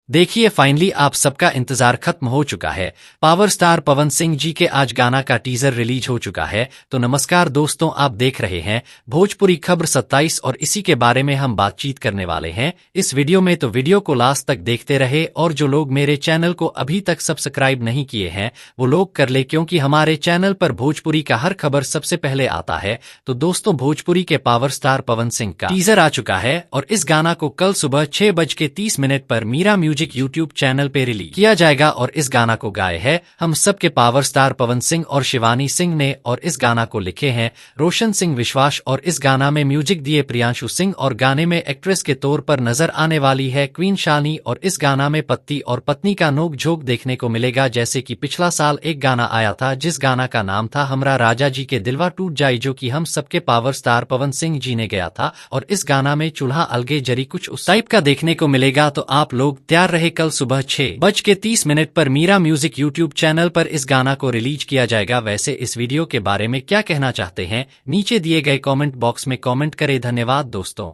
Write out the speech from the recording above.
देखिए फाइनली आप सबका इंतजार खत्म हो चुका है। पावर स्टार पवन सिंह जी के आज गाना का टीजर रिलीज हो चुका है। तो नमस्कार दोस्तों, आप देख रहे हैं भोजपुरी खबर 27 और इसी के बारे में हम बातचीत करने वाले हैं इस वीडियो में। तो वीडियो को लास्ट तक देखते रहे और जो लोग मेरे चैनल को अभी तक सब्सक्राइब नहीं किए हैं वो लोग कर ले, क्योंकि हमारे चैनल पर भोजपुरी का हर खबर सबसे पहले आता है। तो दोस्तों, भोजपुरी के पावर स्टार पवन सिंह का टीजर आ चुका है और इस गाना को कल सुबह 6:30 पर मीरा म्यूजिक यूट्यूब चैनल पे रिलीज किया जाएगा। और इस गाना को गाए हैं हम सबके पावर स्टार पवन सिंह और शिवानी सिंह ने, और इस गाना को लिखे हैं रोशन सिंह विश्वास, और इस गाना में म्यूजिक दिए प्रियांशु सिंह, और गाने में एक्ट्रेस के तौर पर नजर आने वाली है क्वीन शानी। और इस गाना में पति और पत्नी का नोक झोंक देखने को मिलेगा, जैसे कि पिछला साल एक गाना आया था जिस गाना का नाम था हमरा राजा जी के दिलवा टूट जाए, जो कि हम सबके पावर स्टार पवन सिंह जी ने गाया था। और इस गाना में चूल्हा अलगे जरी कुछ उस टाइप का देखने को मिलेगा। तो आप लोग तैयार रहे, कल सुबह 6:30 पर मीरा म्यूजिक यूट्यूब चैनल पर इस गाना को रिलीज किया जाएगा। वैसे इस वीडियो के बारे में क्या कहना चाहते हैं नीचे दिए गए कमेंट बॉक्स में कमेंट करें। धन्यवाद दोस्तों।